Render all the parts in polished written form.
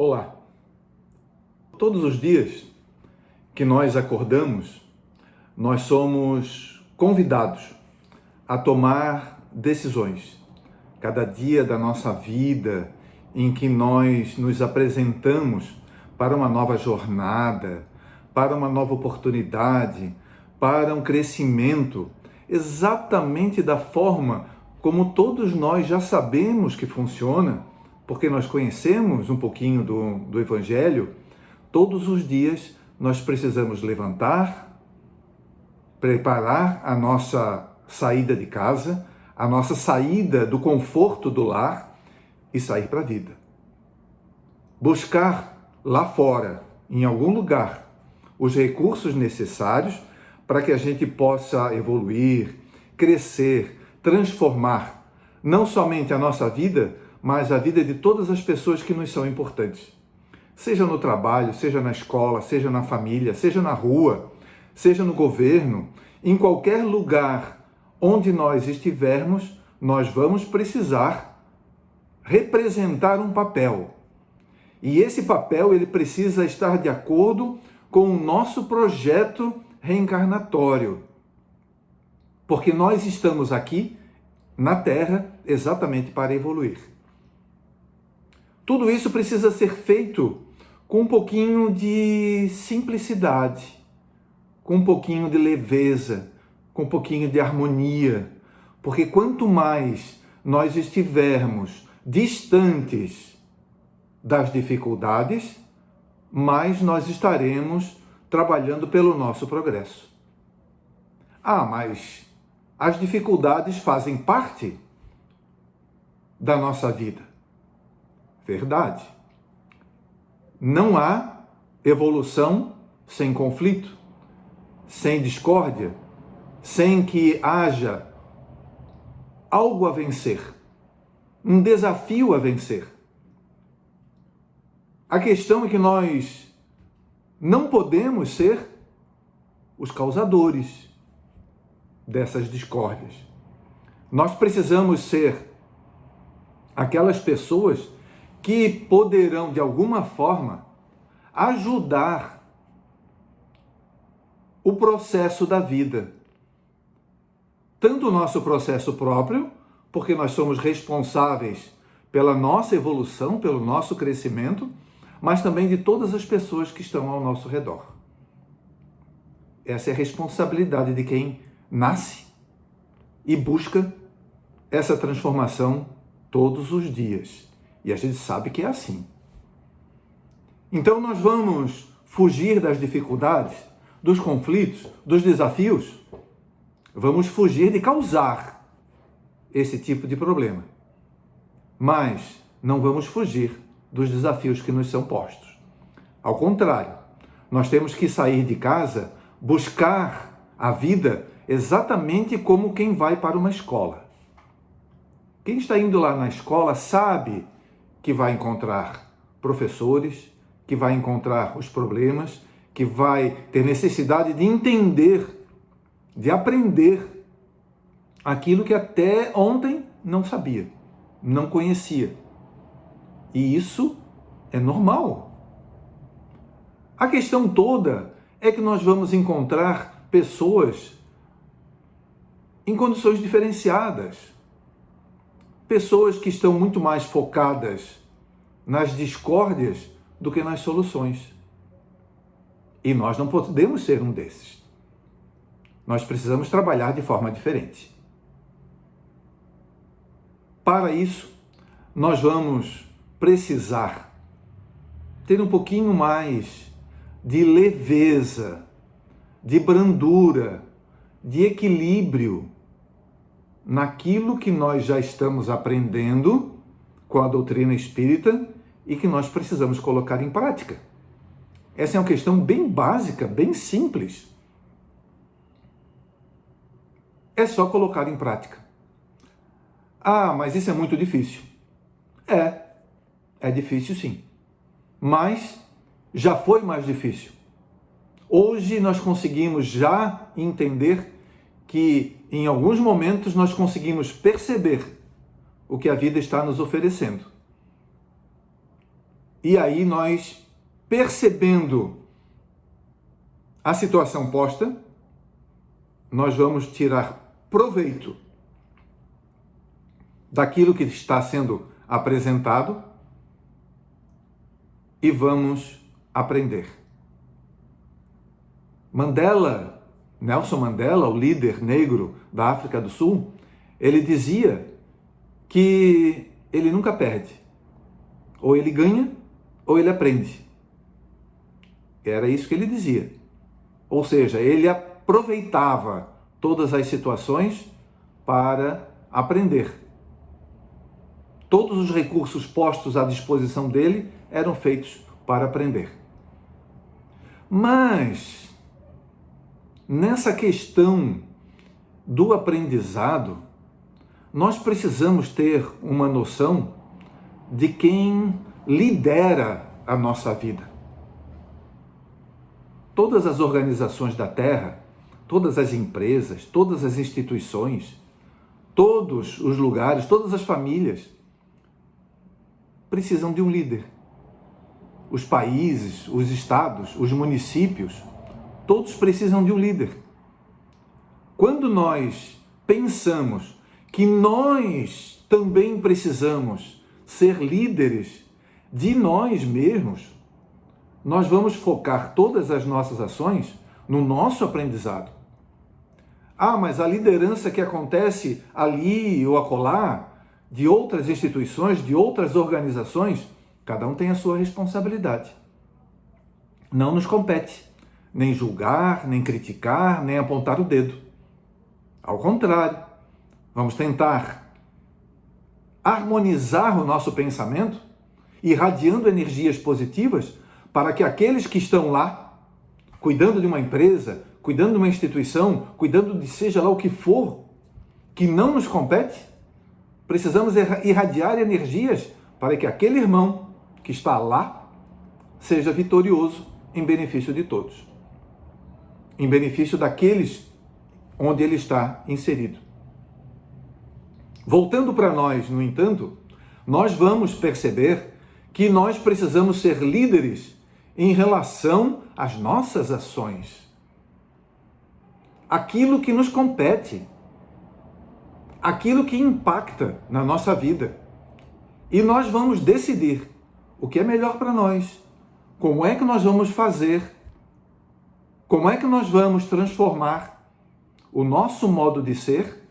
Olá! Todos os dias que nós acordamos, nós somos convidados a tomar decisões. Cada dia da nossa vida em que nós nos apresentamos para uma nova jornada, para uma nova oportunidade, para um crescimento, exatamente da forma como todos nós já sabemos que funciona, porque nós conhecemos um pouquinho do Evangelho. Todos os dias nós precisamos levantar, preparar a nossa saída de casa, a nossa saída do conforto do lar e sair para a vida. Buscar lá fora, em algum lugar, os recursos necessários para que a gente possa evoluir, crescer, transformar não somente a nossa vida, mas a vida de todas as pessoas que nos são importantes. Seja no trabalho, seja na escola, seja na família, seja na rua, seja no governo, em qualquer lugar onde nós estivermos, nós vamos precisar representar um papel. E esse papel ele precisa estar de acordo com o nosso projeto reencarnatório. Porque nós estamos aqui na Terra exatamente para evoluir. Tudo isso precisa ser feito com um pouquinho de simplicidade, com um pouquinho de leveza, com um pouquinho de harmonia, porque quanto mais nós estivermos distantes das dificuldades, mais nós estaremos trabalhando pelo nosso progresso. Mas as dificuldades fazem parte da nossa vida. Verdade. Não há evolução sem conflito, sem discórdia, sem que haja algo a vencer, um desafio a vencer. A questão é que nós não podemos ser os causadores dessas discórdias. Nós precisamos ser aquelas pessoas que poderão, de alguma forma, ajudar o processo da vida. Tanto o nosso processo próprio, porque nós somos responsáveis pela nossa evolução, pelo nosso crescimento, mas também de todas as pessoas que estão ao nosso redor. Essa é a responsabilidade de quem nasce e busca essa transformação todos os dias. E a gente sabe que é assim. Então nós vamos fugir das dificuldades, dos conflitos, dos desafios. Vamos fugir de causar esse tipo de problema. Mas não vamos fugir dos desafios que nos são postos. Ao contrário, nós temos que sair de casa, buscar a vida exatamente como quem vai para uma escola. Quem está indo lá na escola sabe que vai encontrar professores, que vai encontrar os problemas, que vai ter necessidade de entender, de aprender aquilo que até ontem não sabia, não conhecia. E isso é normal. A questão toda é que nós vamos encontrar pessoas em condições diferenciadas. Pessoas que estão muito mais focadas nas discórdias do que nas soluções. E nós não podemos ser um desses. Nós precisamos trabalhar de forma diferente. Para isso, nós vamos precisar ter um pouquinho mais de leveza, de brandura, de equilíbrio naquilo que nós já estamos aprendendo com a doutrina espírita e que nós precisamos colocar em prática. Essa é uma questão bem básica, bem simples. É só colocar em prática. Mas isso é muito difícil. É difícil sim. Mas já foi mais difícil. Hoje nós conseguimos já entender que em alguns momentos nós conseguimos perceber o que a vida está nos oferecendo. E aí nós, percebendo a situação posta, nós vamos tirar proveito daquilo que está sendo apresentado e vamos aprender. Nelson Mandela, o líder negro da África do Sul, ele dizia que ele nunca perde. Ou ele ganha, ou ele aprende. Era isso que ele dizia. Ou seja, ele aproveitava todas as situações para aprender. Todos os recursos postos à disposição dele eram feitos para aprender. Mas, nessa questão do aprendizado, nós precisamos ter uma noção de quem lidera a nossa vida. Todas as organizações da Terra, todas as empresas, todas as instituições, todos os lugares, todas as famílias precisam de um líder. Os países, os estados, os municípios, todos precisam de um líder. Quando nós pensamos que nós também precisamos ser líderes de nós mesmos, nós vamos focar todas as nossas ações no nosso aprendizado. Ah, mas a liderança que acontece ali ou acolá, de outras instituições, de outras organizações, cada um tem a sua responsabilidade. Não nos compete nem julgar, nem criticar, nem apontar o dedo. Ao contrário, vamos tentar harmonizar o nosso pensamento, irradiando energias positivas para que aqueles que estão lá, cuidando de uma empresa, cuidando de uma instituição, cuidando de seja lá o que for, que não nos compete, precisamos irradiar energias para que aquele irmão que está lá seja vitorioso em benefício de todos, em benefício daqueles onde ele está inserido. Voltando para nós, no entanto, nós vamos perceber que nós precisamos ser líderes em relação às nossas ações. Aquilo que nos compete, aquilo que impacta na nossa vida. E nós vamos decidir o que é melhor para nós, como é que nós vamos fazer, como é que nós vamos transformar o nosso modo de ser.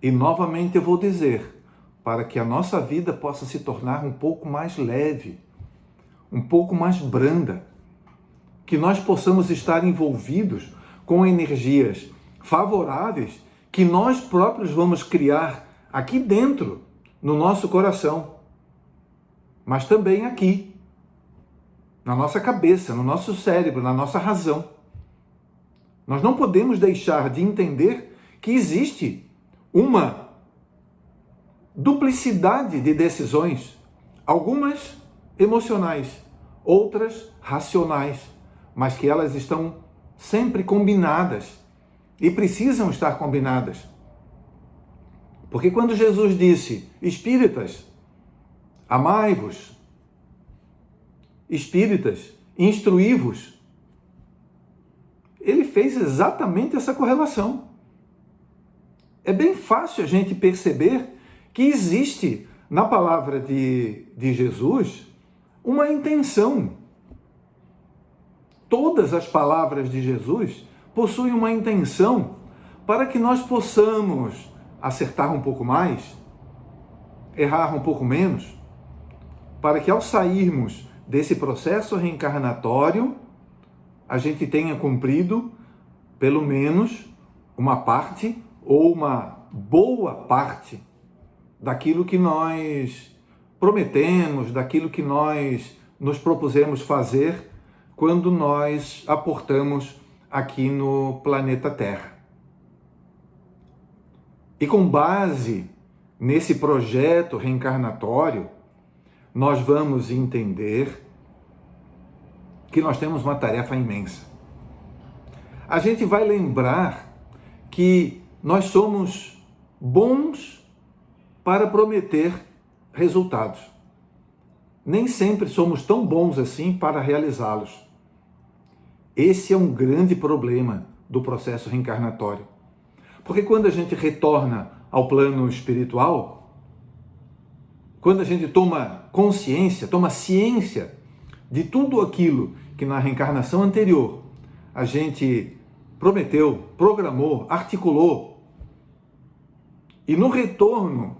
E novamente eu vou dizer, para que a nossa vida possa se tornar um pouco mais leve, um pouco mais branda, que nós possamos estar envolvidos com energias favoráveis que nós próprios vamos criar aqui dentro, no nosso coração, mas também aqui, na nossa cabeça, no nosso cérebro, na nossa razão. Nós não podemos deixar de entender que existe uma duplicidade de decisões, algumas emocionais, outras racionais, mas que elas estão sempre combinadas e precisam estar combinadas. Porque quando Jesus disse, espíritas, amai-vos, espíritas, instruí-vos, ele fez exatamente essa correlação. É bem fácil a gente perceber que existe na palavra de Jesus uma intenção. Todas as palavras de Jesus possuem uma intenção para que nós possamos acertar um pouco mais, errar um pouco menos, para que ao sairmos desse processo reencarnatório, a gente tenha cumprido pelo menos uma parte ou uma boa parte daquilo que nós prometemos, daquilo que nós nos propusemos fazer quando nós aportamos aqui no planeta Terra. E com base nesse projeto reencarnatório, nós vamos entender que nós temos uma tarefa imensa. A gente vai lembrar que nós somos bons para prometer resultados. nem sempre somos tão bons assim para realizá-los. Esse é um grande problema do processo reencarnatório. Porque quando a gente retorna ao plano espiritual, quando a gente toma consciência, toma ciência de tudo aquilo que na reencarnação anterior a gente prometeu, programou, articulou, e no retorno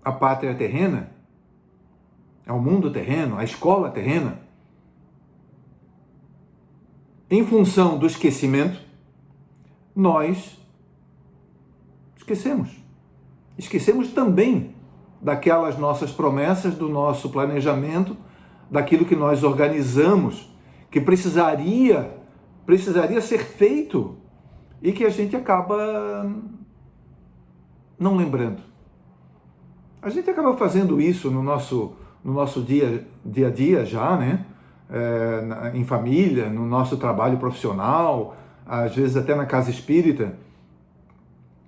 à pátria terrena, ao mundo terreno, à escola terrena, em função do esquecimento, nós esquecemos. Esquecemos também daquelas nossas promessas, do nosso planejamento, daquilo que nós organizamos, que precisaria ser feito e que a gente acaba não lembrando. A gente acaba fazendo isso no nosso dia a dia já, né? Em família, no nosso trabalho profissional, às vezes até na casa espírita,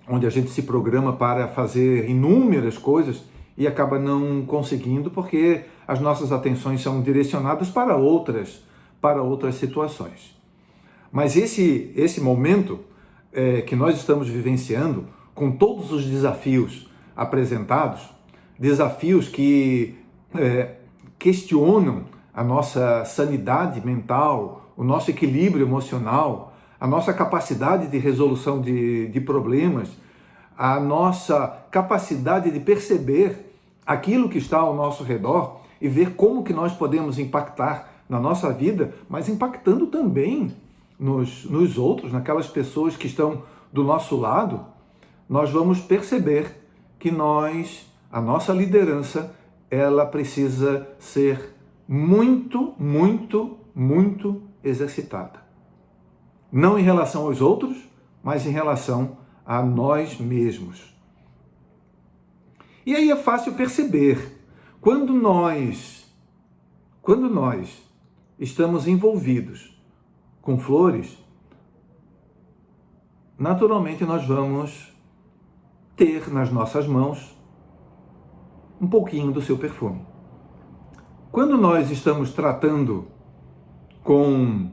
onde a gente se programa para fazer inúmeras coisas e acaba não conseguindo porque as nossas atenções são direcionadas para outras situações. Mas esse momento que nós estamos vivenciando, com todos os desafios apresentados, desafios que questionam a nossa sanidade mental, o nosso equilíbrio emocional, a nossa capacidade de resolução de problemas, a nossa capacidade de perceber aquilo que está ao nosso redor e ver como que nós podemos impactar na nossa vida, mas impactando também nos outros, naquelas pessoas que estão do nosso lado, nós vamos perceber que a nossa liderança, ela precisa ser muito, muito, muito exercitada. Não em relação aos outros, mas em relação a nós mesmos. E aí é fácil perceber, quando nós estamos envolvidos com flores, naturalmente nós vamos ter nas nossas mãos um pouquinho do seu perfume. Quando nós estamos tratando com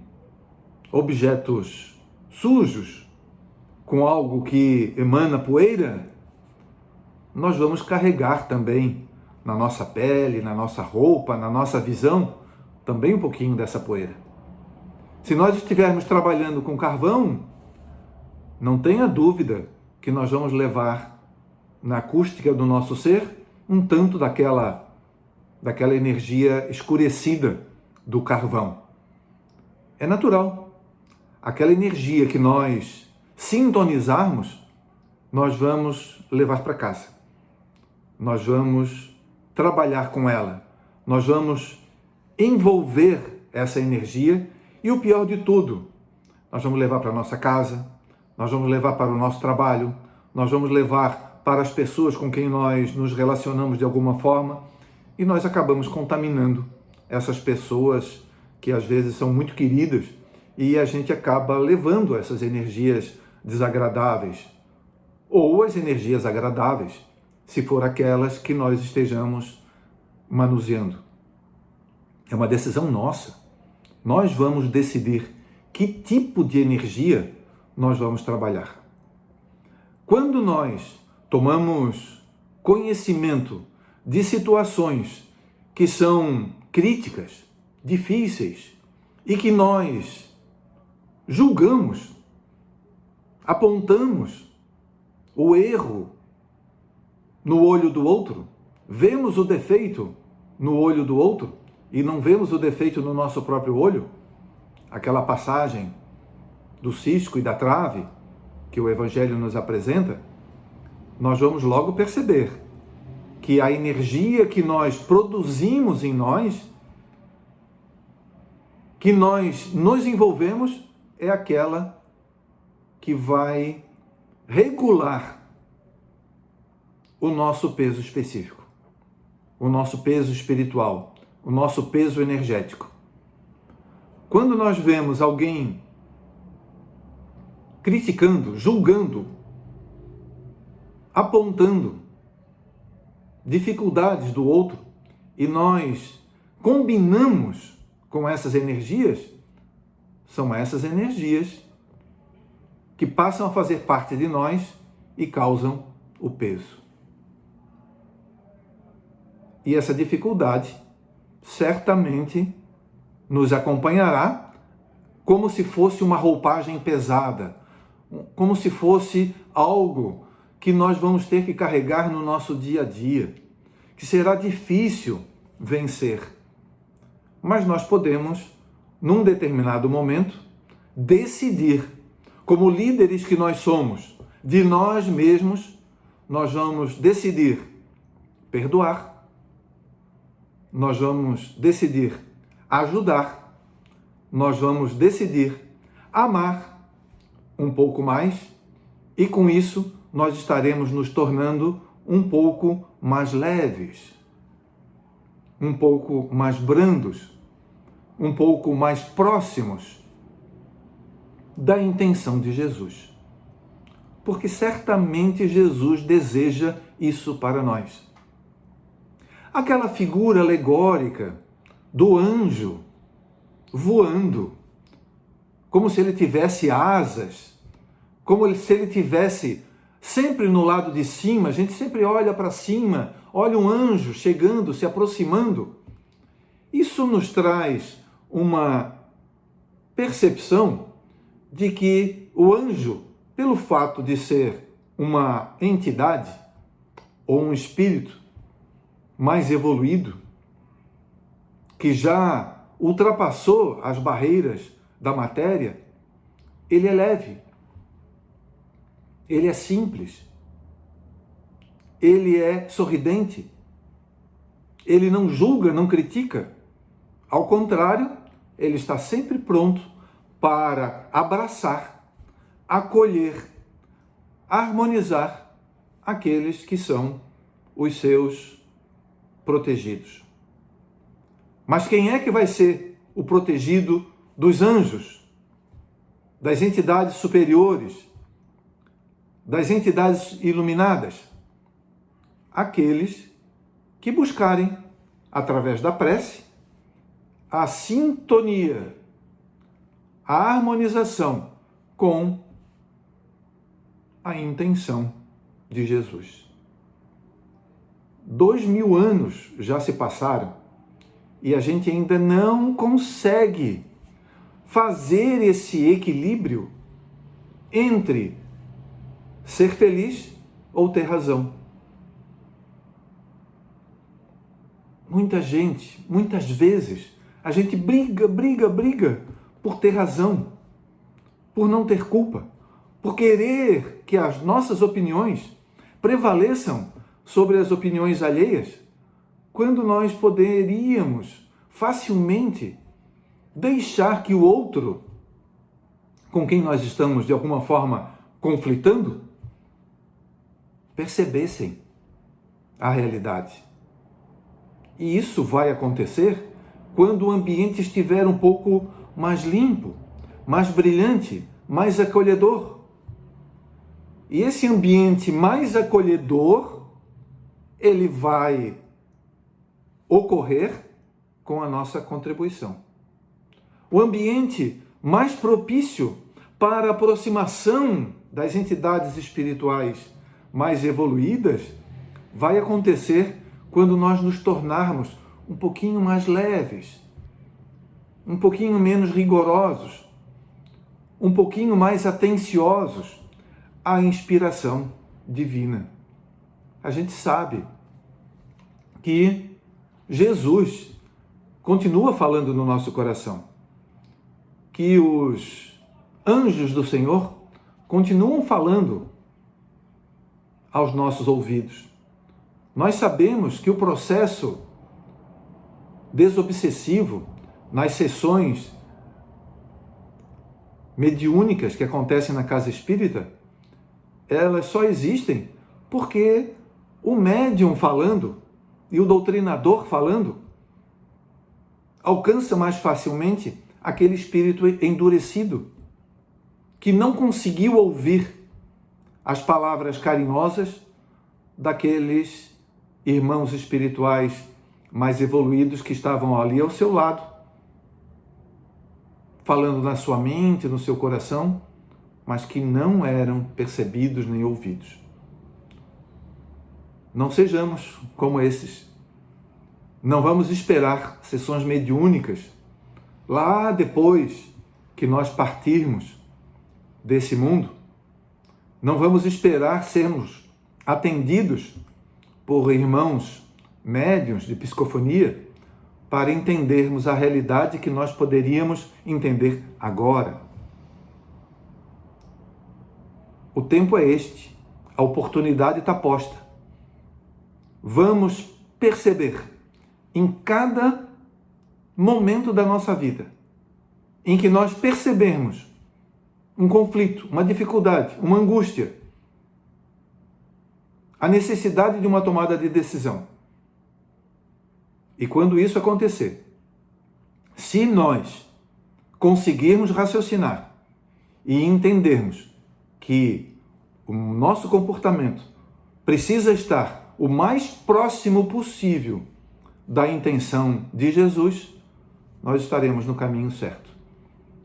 objetos sujos, com algo que emana poeira, nós vamos carregar também na nossa pele, na nossa roupa, na nossa visão, também um pouquinho dessa poeira. Se nós estivermos trabalhando com carvão, não tenha dúvida que nós vamos levar na acústica do nosso ser um tanto daquela energia escurecida do carvão. É natural. Aquela energia que nós sintonizarmos, nós vamos levar para casa. Nós vamos trabalhar com ela. Nós vamos envolver essa energia e o pior de tudo, nós vamos levar para a nossa casa, nós vamos levar para o nosso trabalho, nós vamos levar para as pessoas com quem nós nos relacionamos de alguma forma e nós acabamos contaminando essas pessoas que às vezes são muito queridas e a gente acaba levando essas energias desagradáveis ou as energias agradáveis, se for aquelas que nós estejamos manuseando. É uma decisão nossa. Nós vamos decidir que tipo de energia nós vamos trabalhar. Quando nós tomamos conhecimento de situações que são críticas, difíceis e que nós julgamos, apontamos o erro no olho do outro, vemos o defeito no olho do outro e não vemos o defeito no nosso próprio olho, aquela passagem do cisco e da trave que o Evangelho nos apresenta, nós vamos logo perceber que a energia que nós produzimos em nós, que nós nos envolvemos, é aquela que vai regular o nosso peso específico, o nosso peso espiritual, o nosso peso energético. Quando nós vemos alguém criticando, julgando, apontando dificuldades do outro e nós combinamos com essas energias, são essas energias que passam a fazer parte de nós e causam o peso. E essa dificuldade certamente nos acompanhará como se fosse uma roupagem pesada, como se fosse algo que nós vamos ter que carregar no nosso dia a dia, que será difícil vencer. Mas nós podemos, num determinado momento, decidir, como líderes que nós somos, de nós mesmos, nós vamos decidir perdoar, nós vamos decidir ajudar, nós vamos decidir amar um pouco mais e com isso nós estaremos nos tornando um pouco mais leves, um pouco mais brandos, um pouco mais próximos da intenção de Jesus. Porque certamente Jesus deseja isso para nós. Aquela figura alegórica do anjo voando, como se ele tivesse asas, como se ele tivesse sempre no lado de cima, a gente sempre olha para cima, olha um anjo chegando, se aproximando. Isso nos traz uma percepção de que o anjo, pelo fato de ser uma entidade ou um espírito mais evoluído, que já ultrapassou as barreiras da matéria, ele é leve, ele é simples, ele é sorridente, ele não julga, não critica. Ao contrário, ele está sempre pronto para abraçar, acolher, harmonizar aqueles que são os seus protegidos. Mas quem é que vai ser o protegido dos anjos, das entidades superiores, das entidades iluminadas? Aqueles que buscarem, através da prece, a sintonia, a harmonização com a intenção de Jesus. 2000 anos já se passaram e a gente ainda não consegue fazer esse equilíbrio entre ser feliz ou ter razão. Muita gente, muitas vezes, a gente briga por ter razão, por não ter culpa, por querer que as nossas opiniões prevaleçam sobre as opiniões alheias, quando nós poderíamos facilmente deixar que o outro, com quem nós estamos de alguma forma conflitando, percebessem a realidade. E isso vai acontecer quando o ambiente estiver um pouco mais limpo, mais brilhante, mais acolhedor. E esse ambiente mais acolhedor, ele vai ocorrer com a nossa contribuição. O ambiente mais propício para a aproximação das entidades espirituais mais evoluídas vai acontecer quando nós nos tornarmos um pouquinho mais leves, um pouquinho menos rigorosos, um pouquinho mais atenciosos à inspiração divina. A gente sabe que Jesus continua falando no nosso coração, que os anjos do Senhor continuam falando aos nossos ouvidos. Nós sabemos que o processo desobsessivo nas sessões mediúnicas que acontecem na casa espírita, elas só existem porque o médium falando e o doutrinador falando alcança mais facilmente aquele espírito endurecido que não conseguiu ouvir as palavras carinhosas daqueles irmãos espirituais mais evoluídos que estavam ali ao seu lado, falando na sua mente, no seu coração, mas que não eram percebidos nem ouvidos. Não sejamos como esses. Não vamos esperar sessões mediúnicas lá depois que nós partirmos desse mundo. Não vamos esperar sermos atendidos por irmãos médiuns de psicofonia para entendermos a realidade que nós poderíamos entender agora. O tempo é este, a oportunidade está posta. Vamos perceber em cada momento da nossa vida em que nós percebemos um conflito, uma dificuldade, uma angústia, a necessidade de uma tomada de decisão. E quando isso acontecer, se nós conseguirmos raciocinar e entendermos que o nosso comportamento precisa estar o mais próximo possível da intenção de Jesus, nós estaremos no caminho certo.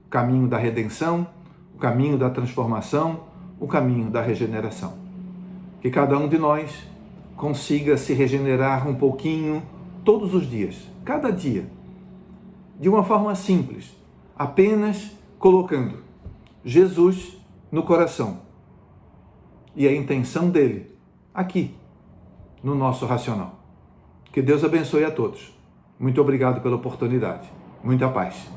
O caminho da redenção, o caminho da transformação, o caminho da regeneração. Que cada um de nós consiga se regenerar um pouquinho todos os dias, cada dia, de uma forma simples, apenas colocando Jesus no coração e a intenção dele aqui, no nosso racional. Que Deus abençoe a todos. Muito obrigado pela oportunidade. Muita paz.